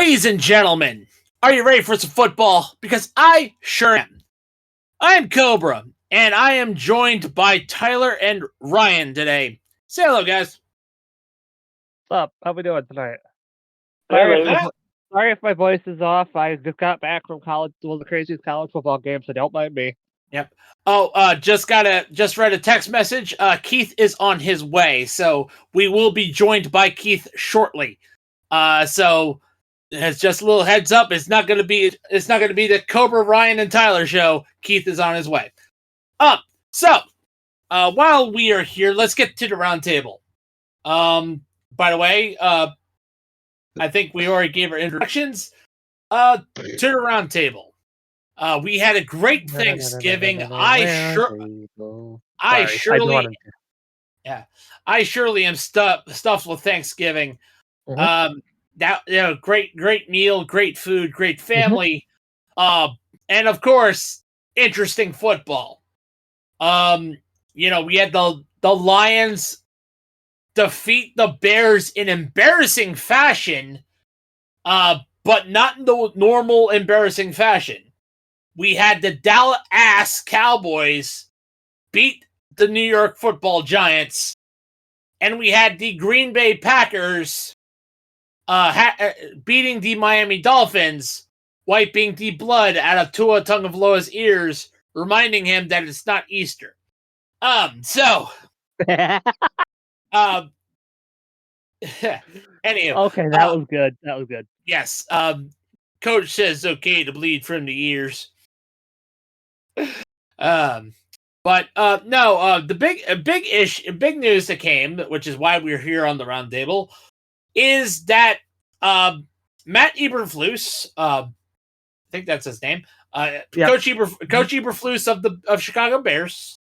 Ladies and gentlemen, are you ready for some football? Because I sure am. I am Cobra, and I am joined by Tylor and Ryan today. Say hello, guys. What's up? How we doing tonight? Hey, Sorry if my voice is off. I just got back from college, one of the craziest college football games, so don't mind me. Yep. Just read a text message. Keith is on his way, so we will be joined by Keith shortly. So it's just a little heads up. It's not gonna be the Cobra, Ryan, and Tylor show. Keith is on his way. So while we are here, let's get to the round table. By the way, I think we already gave our introductions. To the round table. We had a great Thanksgiving. I surely am stuffed with Thanksgiving. Great meal, great food, great family, and of course, interesting football. We had the Lions defeat the Bears in embarrassing fashion, but not in the normal embarrassing fashion. We had the Dallas Cowboys beat the New York Football Giants, and we had the Green Bay Packers beating the Miami Dolphins, wiping the blood out of Tua Tagovailoa's ears, reminding him that it's not Easter. Anyway. Okay, that was good. That was good. Yes. Coach says it's okay to bleed from the ears. The big news that came, which is why we're here on the round table, is that Matt Eberflus, I think that's his name, Coach Eberflus of Chicago Bears,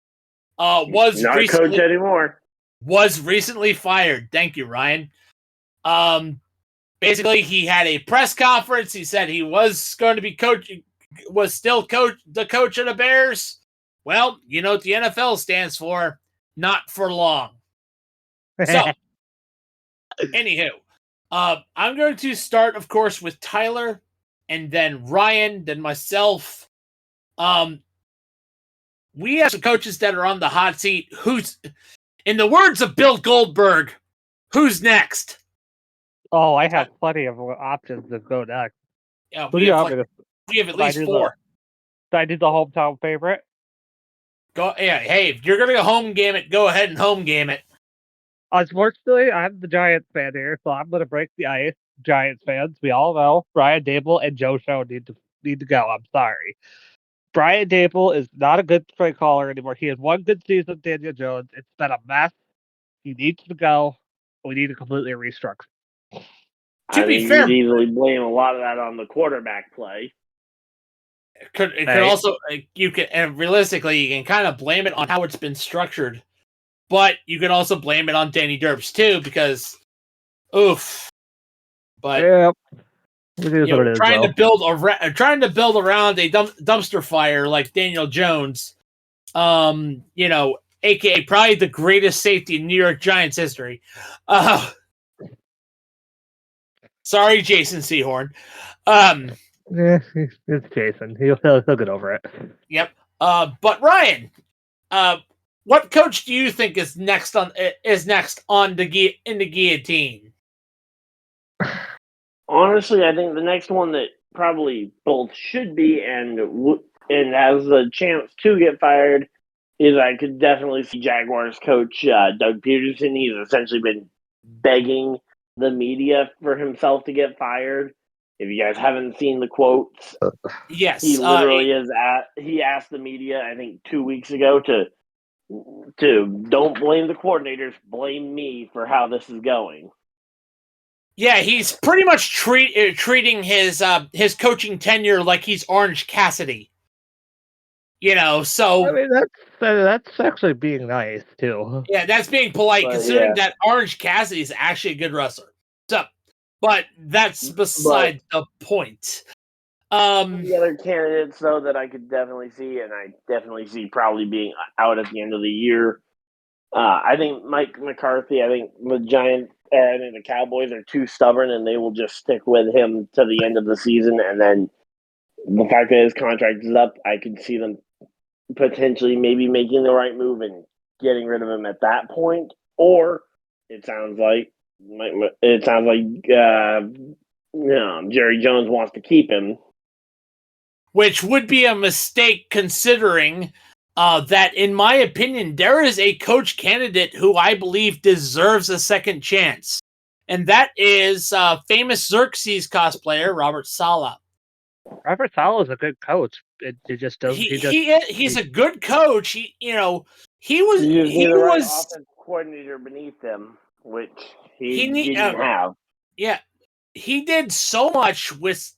was not recently, coach anymore. Was recently fired. Thank you, Ryan. Basically, he had a press conference. He said he was going to be the coach of the Bears. Well, you know what the NFL stands for? Not for long. So, anywho, I'm going to start, of course, with Tylor, and then Ryan, then myself. We have some coaches that are on the hot seat. Who's, in the words of Bill Goldberg, who's next? Oh, I have plenty of options to go next. Yeah, we have at least four. Did I do the hometown favorite? Go, yeah. Hey, if you're gonna go home game it, go ahead and home game it. Unfortunately, I'm the Giants fan here, so I'm gonna break the ice. Giants fans, we all know Brian Daboll and Joe Show need to go. I'm sorry. Brian Daboll is not a good play caller anymore. He had one good season with Daniel Jones. It's been a mess. He needs to go. We need to completely restructure. To be fair, you easily blame a lot of that on the quarterback play. Realistically, you can kind of blame it on how it's been structured, but you can also blame it on Danny Derbs too, because, oof. But yeah, it is what it is. Trying to build around a dumpster fire like Daniel Jones, aka probably the greatest safety in New York Giants history. Sorry, Jason Sehorn. Yeah, it's Jason. He'll get over it. Yep. But Ryan, what coach do you think is next on the guillotine? Honestly, I think the next one that probably both should be and has a chance to get fired is I could definitely see Jaguars coach Doug Peterson. He's essentially been begging the media for himself to get fired. If you guys haven't seen the quotes, yes, he literally he asked the media, I think 2 weeks ago, to don't blame the coordinators, blame me for how this is going. Yeah, he's pretty much treating his coaching tenure like he's Orange Cassidy. So I mean that's actually being nice too. Yeah, that's being polite, considering that Orange Cassidy is actually a good wrestler. So, but that's beside the point. The other candidates, though, that I could definitely see, and I definitely see probably being out at the end of the year, I think Mike McCarthy. I think the Giants or I think the Cowboys are too stubborn and they will just stick with him to the end of the season. And then the fact that his contract is up, I could see them potentially maybe making the right move and getting rid of him at that point. Or it sounds like Jerry Jones wants to keep him. Which would be a mistake considering that, in my opinion, there is a coach candidate who I believe deserves a second chance. And that is famous Xerxes cosplayer, Robert Saleh. Robert Saleh is a good coach. It just doesn't. He's a good coach. He was the right offensive coordinator beneath him, which he didn't have. Yeah, he did so much with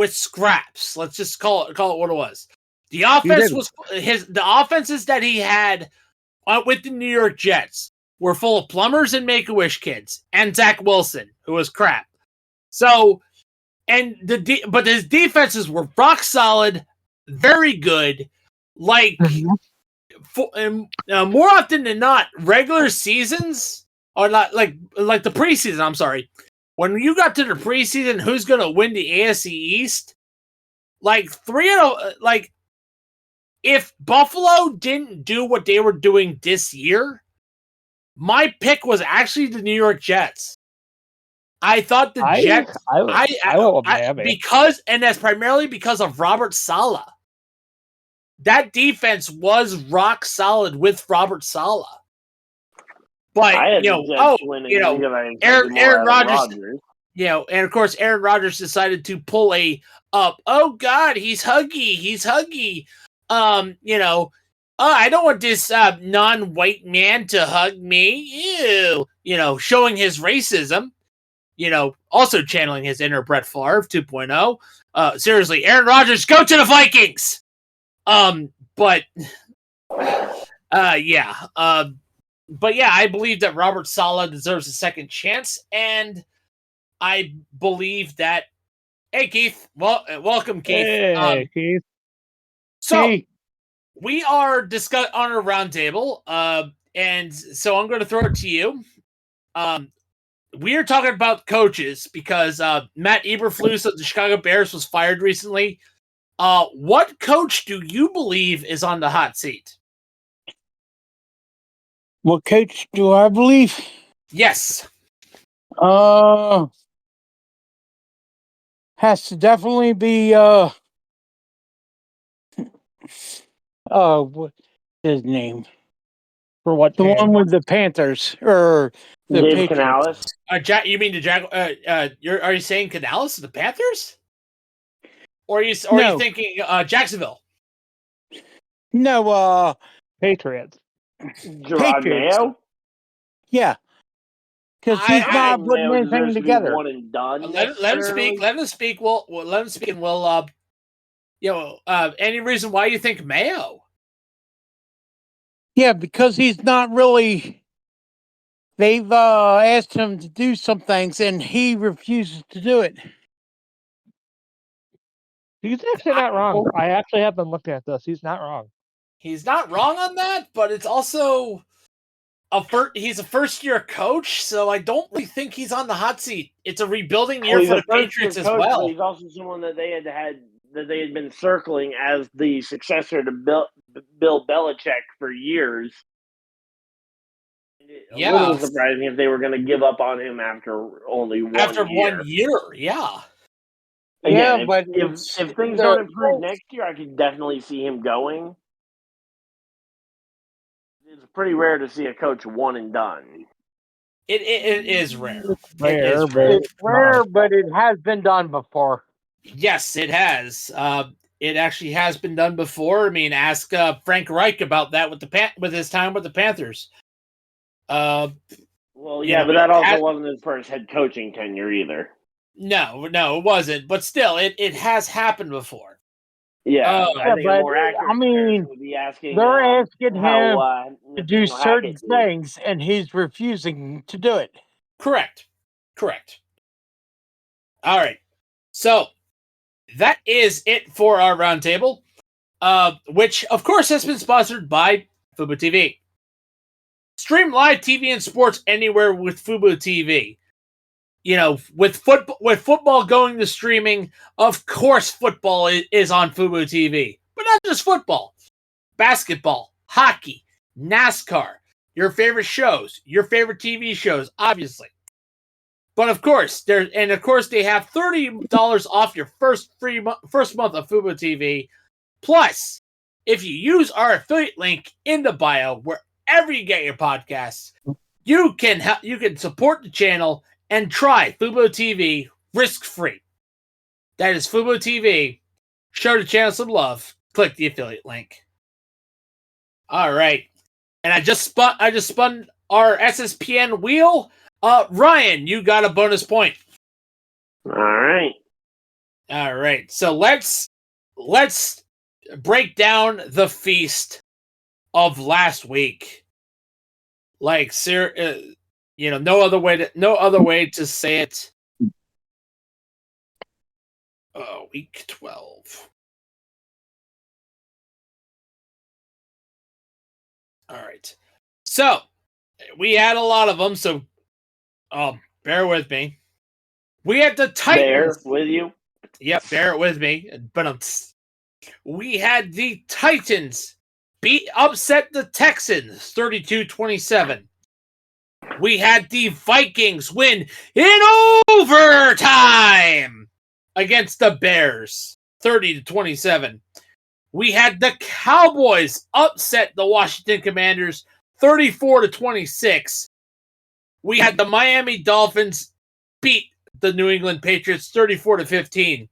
scraps. Let's just call it what it was. The offense the offenses that he had with the New York Jets were full of plumbers and Make-A-Wish kids, and Zach Wilson, who was crap. So, but his defenses were rock solid, very good. Like more often than not, regular seasons are not like the preseason. I'm sorry. When you got to the preseason, who's going to win the AFC East? Like if Buffalo didn't do what they were doing this year, my pick was actually the New York Jets. I thought the Jets. I went Miami because that's primarily because of Robert Saleh. That defense was rock solid with Robert Saleh. But Aaron Rodgers, and of course Aaron Rodgers decided to pull oh God, he's huggy. I don't want this non-white man to hug me. Ew. Showing his racism. Also channeling his inner Brett Favre 2.0. Seriously, Aaron Rodgers, go to the Vikings. But yeah, I believe that Robert Saleh deserves a second chance, and I believe that. Hey, Keith. Welcome, Keith. Hey, Keith. So we are discussing on a roundtable, and so I'm going to throw it to you. We are talking about coaches because Matt Eberflus of the Chicago Bears was fired recently. What coach do you believe is on the hot seat? What coach do I believe? Yes. Has to definitely be what's his name? For what? The one with the Panthers or the Dave Patriots? Canales. You mean the are you saying Canales of the Panthers? Or are you thinking Jacksonville? No, Patriots. Gerard Mayo? Yeah. Because he's not putting anything together. One and done. Let him speak. Let him speak. Let him speak, and we'll any reason why you think Mayo? Yeah, because he's not really. They've asked him to do some things, and he refuses to do it. He's actually not wrong. I actually have been looking at this. He's not wrong. He's not wrong on that, but it's also he's a first-year coach, so I don't really think he's on the hot seat. It's a rebuilding year for the Patriots as well. He's also someone that they had been circling as the successor to Bill Belichick for years. A little surprising if they were going to give up on him after only 1 year. After 1 year, yeah. Again, but if things don't improve next year, I could definitely see him going. It's pretty rare to see a coach one and done. It is rare. It's rare, but it has been done before. Yes, it has. It actually has been done before. I mean, ask Frank Reich about that with his time with the Panthers. Well, yeah, but that also wasn't his first head coaching tenure either. No, it wasn't. But still, it has happened before. Yeah, they're asking him to do certain things, and he's refusing to do it. Correct. All right. So that is it for our roundtable, which of course has been sponsored by Fubo TV. Stream live TV and sports anywhere with Fubo TV. You know, with football going to streaming, of course football is on Fubo TV. But not just football. Basketball, hockey, NASCAR, your favorite shows, your favorite TV shows, obviously. But of course, they have $30 off your first month of Fubo TV. Plus, if you use our affiliate link in the bio, wherever you get your podcasts, you can support the channel and try Fubo TV risk-free. That is Fubo TV. Show the channel some love. Click the affiliate link. All right, and I just spun our SSPN wheel. Ryan, you got a bonus point. All right. So let's break down the feast of last week. Like, no other way to say it. Week 12. All right. So we had a lot of them. So, bear with me. We had the Titans. Bear with you. Yep, bear with me. But we had the Titans upset the Texans 32-27. We had the Vikings win in overtime against the Bears 30-27. We had the Cowboys upset the Washington Commanders 34-26. We had the Miami Dolphins beat the New England Patriots 34-15.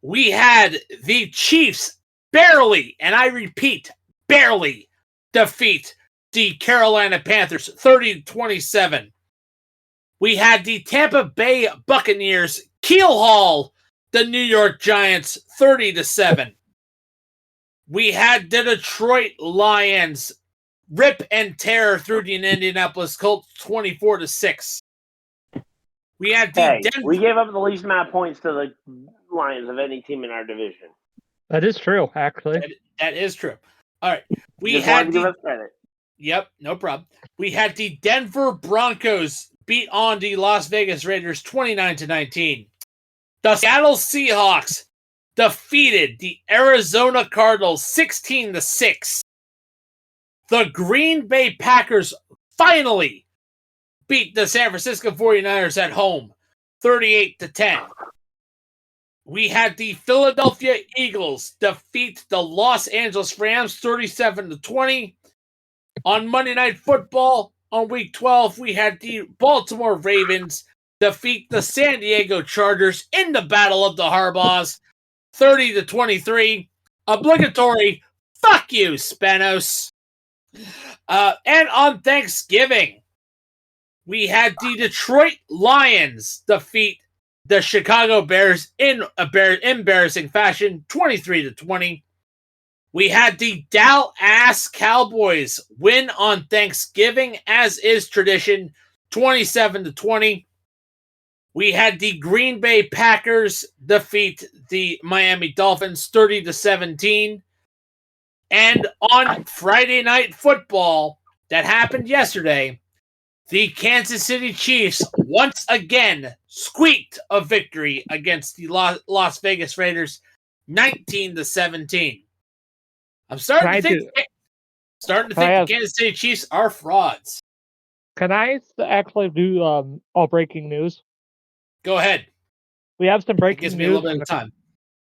We had the Chiefs barely, and I repeat, barely defeat the Carolina Panthers 30-27. We had the Tampa Bay Buccaneers keelhaul the New York Giants 30-7. We had the Detroit Lions rip and tear through the Indianapolis Colts 24-6. We had we gave up the least amount of points to the Lions of any team in our division. That is true, actually. That is true. All right. We had to give us credit. Yep, no problem. We had the Denver Broncos beat on the Las Vegas Raiders 29-19. The Seattle Seahawks defeated the Arizona Cardinals 16-6. The Green Bay Packers finally beat the San Francisco 49ers at home 38-10. We had the Philadelphia Eagles defeat the Los Angeles Rams 37-20. On Monday Night Football on Week 12, we had the Baltimore Ravens defeat the San Diego Chargers in the Battle of the Harbaughs 30-23. Obligatory fuck you, Spanos. And on Thanksgiving, we had the Detroit Lions defeat the Chicago Bears in embarrassing fashion 23-20. We had the Dallas Cowboys win on Thanksgiving, as is tradition, 27-20. We had the Green Bay Packers defeat the Miami Dolphins 30-17. And on Friday Night Football that happened yesterday, the Kansas City Chiefs once again squeaked a victory against the Las Vegas Raiders 19-17. I'm starting to think the Kansas City Chiefs are frauds. Can I actually do all breaking news? Go ahead. We have some breaking news. It gives me a little bit of time.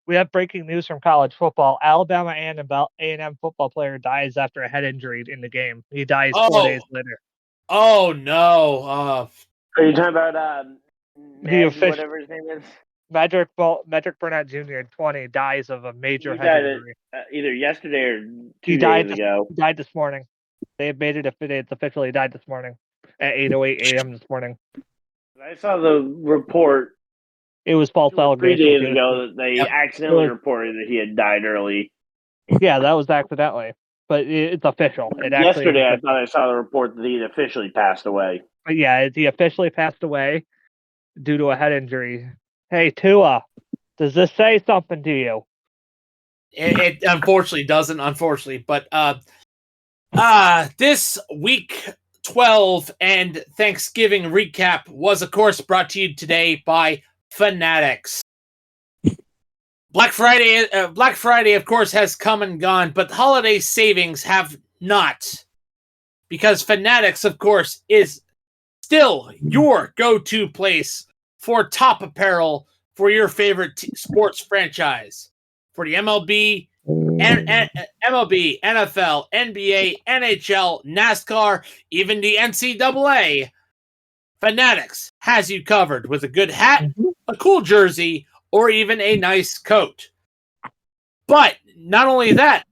We have breaking news from college football. Alabama A&M football player dies after a head injury in the game. He dies 4 days later. Oh, no. Are you talking about whatever his name is? Medrick Burnett Jr., 20, dies of a major head injury. Either yesterday or 2 days ago. He died this morning. They have made it it's officially died this morning at 8:08 a.m. this morning. I saw the report. It was false allegation. 3 days ago that they accidentally reported that he had died early. Yeah, that was accidentally. But it's official. Yesterday, I thought I saw the report that he had officially passed away. But yeah, he officially passed away due to a head injury. Hey, Tua, does this say something to you? It unfortunately doesn't, but this week 12 and Thanksgiving recap was, of course, brought to you today by Fanatics. Black Friday, of course, has come and gone, but holiday savings have not. Because Fanatics, of course, is still your go-to place for top apparel for your favorite sports franchise. For the MLB, MLB, NFL, NBA, NHL, NASCAR, even the NCAA, Fanatics has you covered with a good hat, a cool jersey, or even a nice coat. But not only that,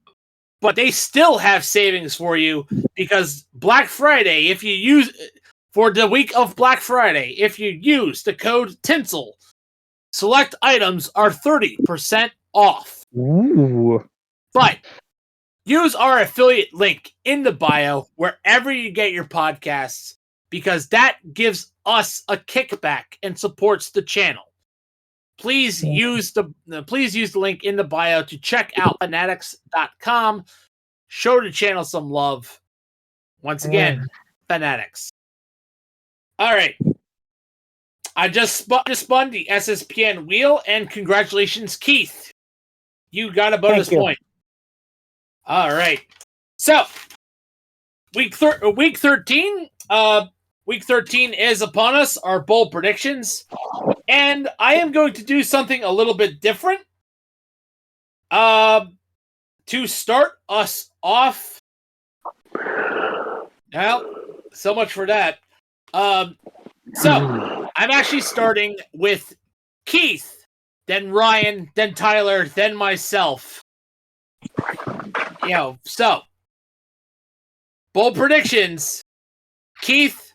but they still have savings for you because Black Friday, if you use for the week of Black Friday, if you use the code Tinsel, select items are 30% off. Ooh. But use our affiliate link in the bio wherever you get your podcasts because that gives us a kickback and supports the channel. Please use the link in the bio to check out fanatics.com. Show the channel some love. Once again, Fanatics. All right. I just spun the SSPN wheel, and congratulations, Keith. You got a bonus point. All right. So, week 13. Week 13 is upon us. Our bold predictions, and I am going to do something a little bit different. To start us off. Well, so much for that. So I'm actually starting with Keith, then Ryan, then Tyler, then myself. So bold predictions. Keith,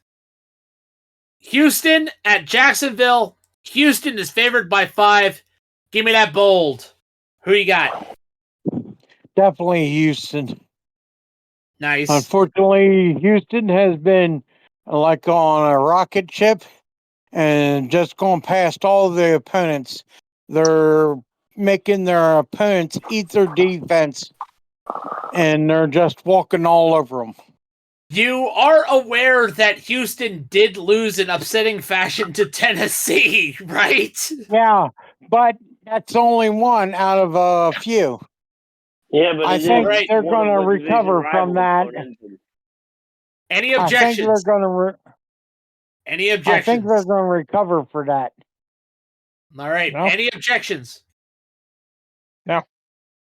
Houston at Jacksonville. Houston is favored by 5. Give me that bold. Who you got? Definitely Houston. Nice. Unfortunately, Houston has been like on a rocket ship and just going past all the opponents. They're making their opponents eat their defense, and they're just walking all over them. You are aware that Houston did lose in upsetting fashion to Tennessee, right? Yeah, but that's only one out of a few. Yeah, but I think they're going to recover from that. Any objections? Any objections? I think they're going to recover for that. All right. No. Any objections? No.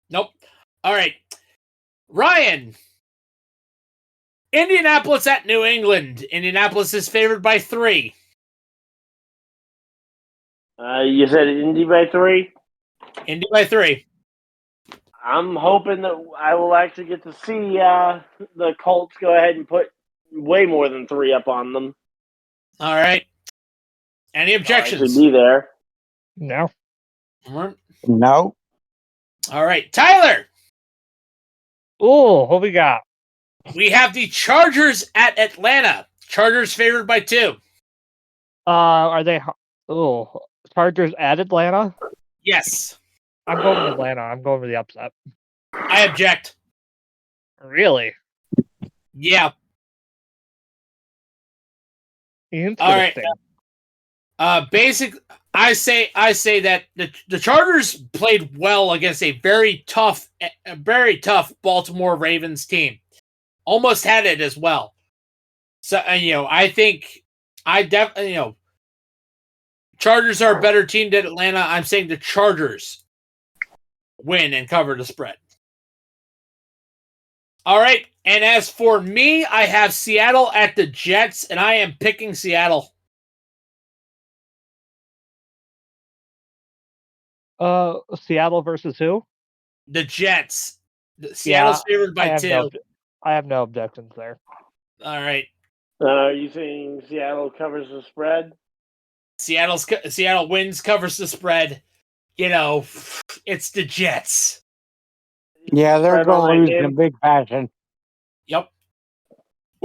Nope. All right. Ryan. Indianapolis at New England. Indianapolis is favored by 3. You said Indy by 3? Indy by 3. I'm hoping that I will actually get to see the Colts go ahead and put way more than 3 up on them. All right. Any objections? I should be there. No. No. All right. Tyler. Oh, what we got? We have the Chargers at Atlanta. Chargers favored by 2. Are they? Chargers at Atlanta? Yes. I'm going with Atlanta. I'm going with the upset. I object. Really? Yeah. All right. I say that the Chargers played well against a very tough Baltimore Ravens team. Almost had it as well. So I think Chargers are a better team than Atlanta. I'm saying the Chargers win and cover the spread. All right. And as for me, I have Seattle at the Jets, and I am picking Seattle. Seattle versus who? The Jets. Seattle's favored by 2. I have no objections there. All right. Are you saying Seattle covers the spread? Seattle wins, covers the spread. It's the Jets. Yeah, they're going to lose in a big fashion. Yep.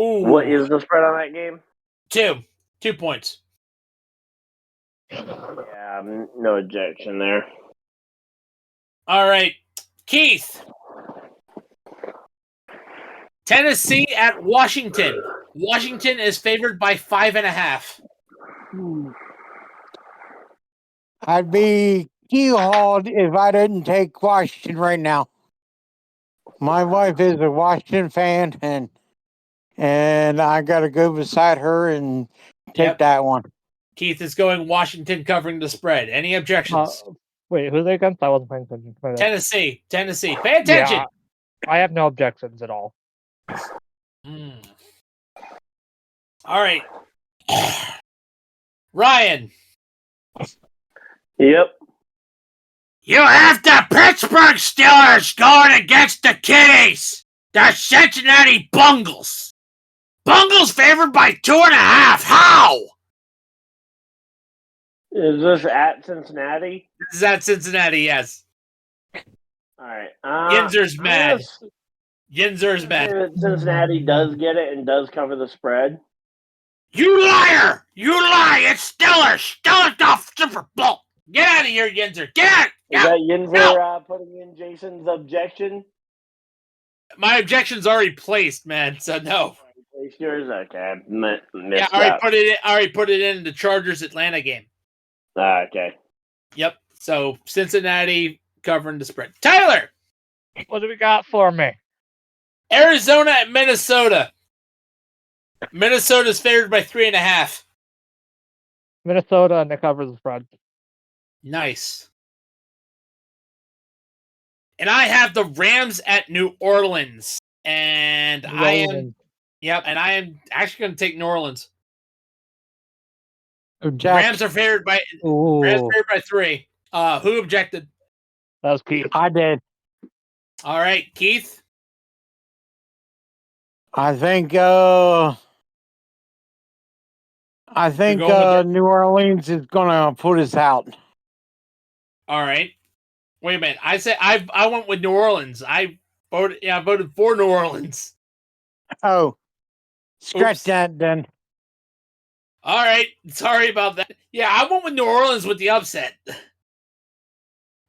Ooh. What is the spread on that game? 2. 2 points. Yeah, no objection there. All right. Keith. Tennessee at Washington. Washington is favored by 5.5. I'd be keyhauled if I didn't take Washington right now. My wife is a Washington fan, and I got to go beside her and take that one. Keith is going Washington covering the spread. Any objections? Wait, who are they against? I wasn't paying attention. Tennessee. Pay attention. Yeah, I have no objections at all. All right. Ryan. Yep. You have the Pittsburgh Steelers going against the Kitties. The Cincinnati Bungles. Bungles favored by 2.5. How? Is this at Cincinnati? This is at Cincinnati, yes. All right. Yinzer's mad. Yinzer's mad. Cincinnati does get it and does cover the spread. You liar! You lie! It's Steelers! Steelers the Super Bowl! Get out of here, Yinzer! Get out! Is that Yinzer putting in Jason's objection? My objection's already placed, man. So no. Placed yours? Okay. I already put it in the Chargers Atlanta game. Okay. Yep. So Cincinnati covering the spread. Tyler! What do we got for me? Arizona at Minnesota. Minnesota's favored by 3.5. Minnesota and they cover the spread. Nice. And I have the Rams at New Orleans. And I am actually going to take New Orleans. Rams are favored by 3. Who objected? That was Keith. I did. All right, Keith. I think New Orleans is gonna put us out. All right. Wait a minute. I went with New Orleans. I voted for New Orleans. Oh, scratch that then. All right. Sorry about that. Yeah, I went with New Orleans with the upset.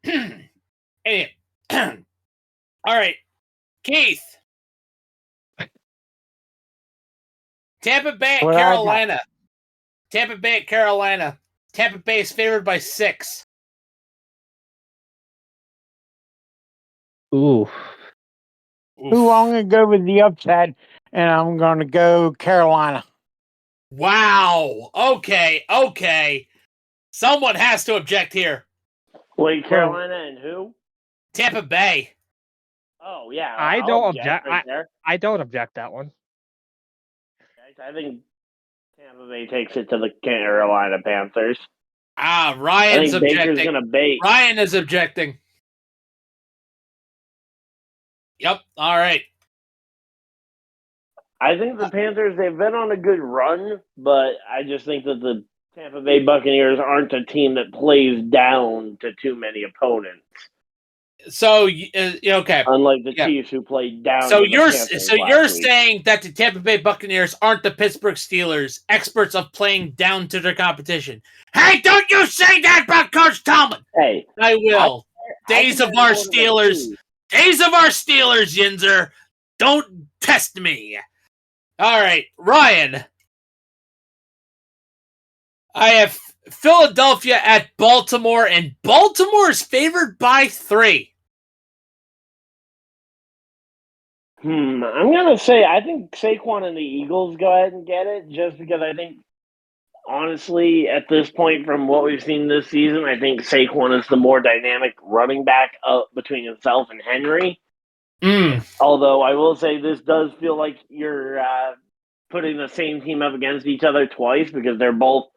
Anyway. All right. Keith. Tampa Bay at Carolina. Tampa Bay at Carolina. Tampa Bay is favored by 6. Ooh. Ooh, I'm going to go with the upset, and I'm going to go Carolina. Wow. Okay. Someone has to object here. Wait, Carolina and who? Tampa Bay. Oh, yeah. I don't object. Right I don't object that one. I think Tampa Bay takes it to the Carolina Panthers. Ryan's I think objecting. Baker's gonna bait. Ryan is objecting. Yep. All right. I think the Panthers, they've been on a good run, but I just think that the Tampa Bay Buccaneers aren't a team that plays down to too many opponents. So okay. Unlike the Chiefs, who played down. So you're saying that the Tampa Bay Buccaneers aren't the Pittsburgh Steelers, experts of playing down to their competition. Hey, don't you say that about Coach Tomlin. Hey, I will. Days of our Steelers, Yinzer. Don't test me. All right, Ryan. I have Philadelphia at Baltimore, and Baltimore is favored by 3. I'm going to say I think Saquon and the Eagles go ahead and get it, just because I think, honestly, at this point from what we've seen this season, I think Saquon is the more dynamic running back between himself and Henry. Although I will say this does feel like you're putting the same team up against each other twice, because they're both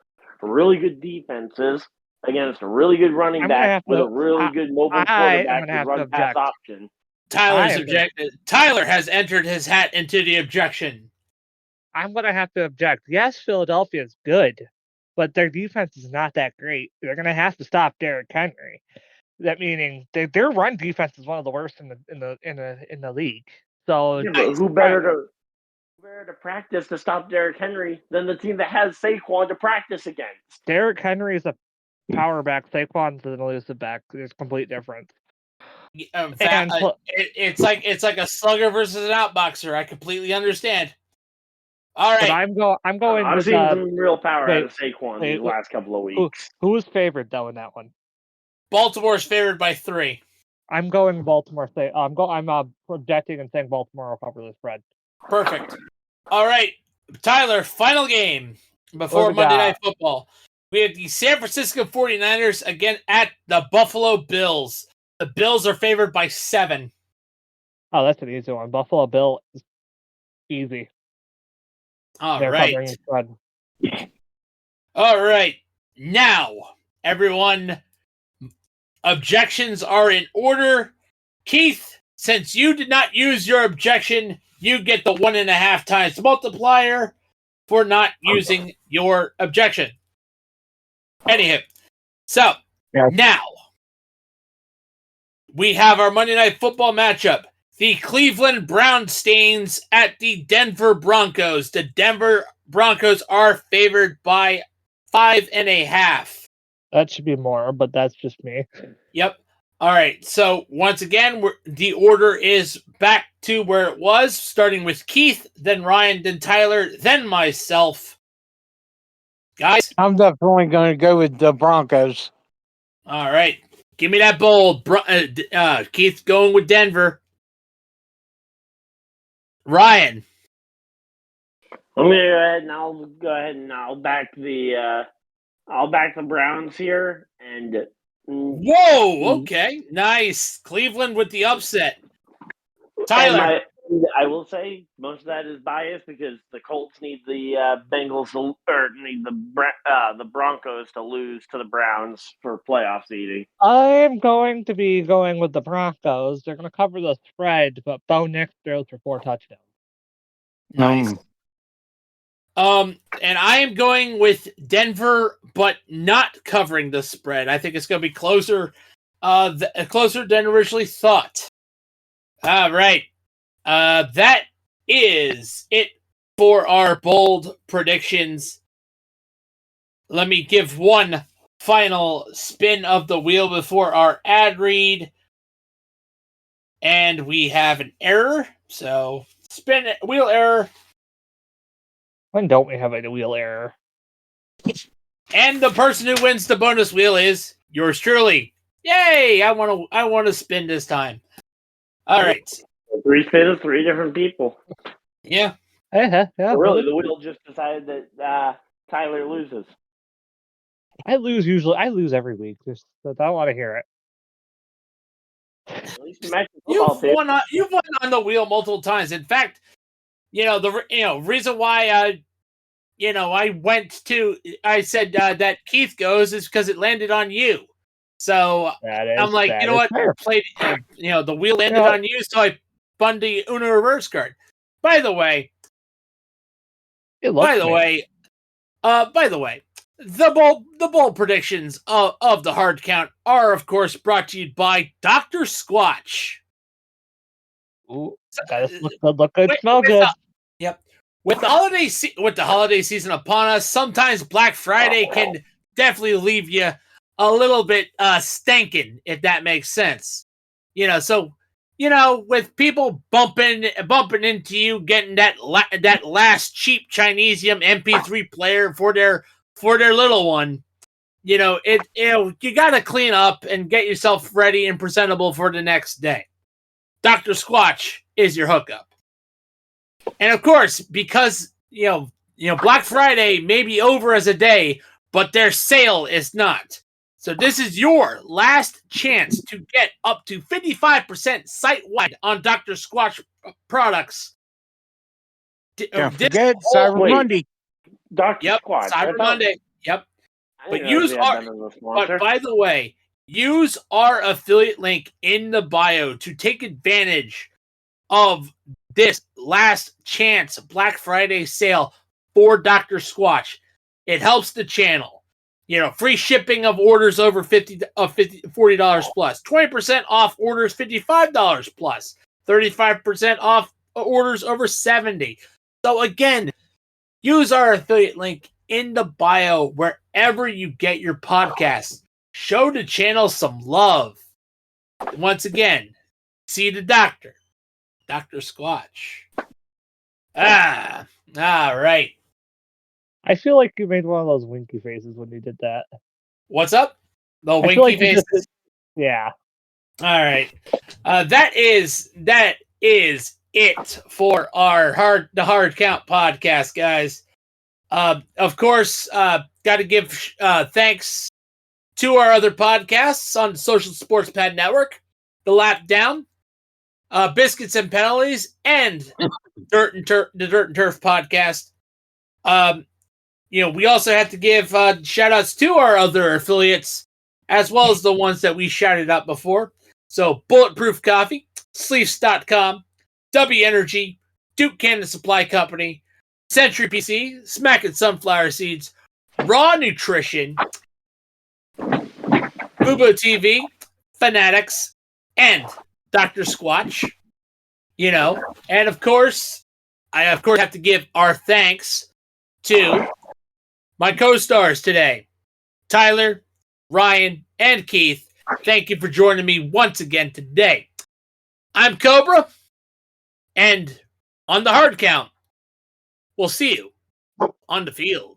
really good defenses against a really good running back with a really good mobile quarterback who run pass option. Tyler's objected. Tyler has entered his hat into the objection. I'm going to have to object. Yes, Philadelphia is good, but their defense is not that great. They're going to have to stop Derrick Henry. That meaning their run defense is one of the worst in the league. So who better to practice to stop Derrick Henry than the team that has Saquon to practice against? Derrick Henry is a power back. Saquon's an elusive back. There's complete difference. It's like a slugger versus an outboxer. I completely understand. All But right. I'm going I've with seen some real power out wait, of Saquon wait, these last couple of who weeks. was favored though in that one? Baltimore's favored by 3. I'm going Baltimore. I'm projecting and saying Baltimore will cover the spread. Perfect. All right, Tyler, final game before we Monday got? Night Football. We have the San Francisco 49ers again at the Buffalo Bills. The Bills are favored by 7. Oh, that's an easy one. Buffalo Bill is easy. All They're right. covering the spread. All right. Now, everyone, objections are in order. Keith, since you did not use your objection, you get the 1.5 times multiplier for not using your objection. Anywho, so now we have our Monday Night Football matchup. The Cleveland Brownstains at the Denver Broncos. The Denver Broncos are favored by 5.5. That should be more, but that's just me. Yep. All right. So once again, the order is back to where it was, starting with Keith, then Ryan, then Tyler, then myself. Guys? I'm definitely going to go with the Broncos. All right. Give me that bold. Keith going with Denver. Ryan. I'm gonna go ahead and I'll back the Browns here. And whoa, okay, nice. Cleveland with the upset. Tyler. I will say most of that is biased because the Colts need the Bengals or need the Broncos to lose to the Browns for playoff seeding. I'm going to be going with the Broncos. They're going to cover the spread, but Bo Nix throws for 4 touchdowns. Nice. And I am going with Denver, but not covering the spread. I think it's going to be closer, closer than originally thought. All right. That is it for our bold predictions. Let me give one final spin of the wheel before our ad read. And we have an error. So, spin it, wheel error. When don't we have a wheel error? And the person who wins the bonus wheel is yours truly. Yay! I want to spin this time. All right. 3 spins, 3 different people. Yeah. Yeah. Really, the wheel just decided that Tyler loses. I lose every week. I don't want to hear it. At least You've won on the wheel multiple times. In fact, the reason why I said that Keith goes is because it landed on you. So I'm like, you know what? I played, the wheel landed on you, so I spun the Uno reverse card. By the way, the bold predictions of the hard count are, of course, brought to you by Dr. Squatch. Ooh, look good, smell good. Yep. With the holiday season upon us, sometimes Black Friday can definitely leave you a little bit stinking, if that makes sense. With people bumping into you, getting that last cheap Chinesium MP3 player for their little one, you got to clean up and get yourself ready and presentable for the next day. Dr. Squatch is your hookup. And of course, because Black Friday may be over as a day, but their sale is not. So this is your last chance to get up to 55% site-wide on Dr. Squatch products. Don't forget Cyber Monday. Dr. Squatch. Cyber Monday. Yep. But by the way, use our affiliate link in the bio to take advantage of this last chance Black Friday sale for Dr. Squatch. It helps the channel. Free shipping of orders over $40 plus, 20% off orders $55 plus, 35% off orders over $70. So again, use our affiliate link in the bio wherever you get your podcasts. Show the channel some love. Once again, see the doctor. Dr. Squatch. All right. I feel like you made one of those winky faces when you did that. What's up? The I feel winky like you just faces. yeah. All right. That is it for our the Hard Count podcast, guys. Of course, got to give thanks to our other podcasts on the Social Sports Pad Network, The Lap Down, Biscuits and Penalties, and the Dirt and Turf podcast. We also have to give shout outs to our other affiliates, as well as the ones that we shouted out before. So, Bulletproof Coffee, Sleeves.com, W Energy, Duke Cannon Supply Company, Century PC, Smackin' Sunflower Seeds, Raw Nutrition, Fubo TV, Fanatics, and Dr. Squatch. And of course, I have to give our thanks to my co-stars today, Tyler, Ryan, and Keith. Thank you for joining me once again today. I'm Cobra, and on the Hard Count, we'll see you on the field.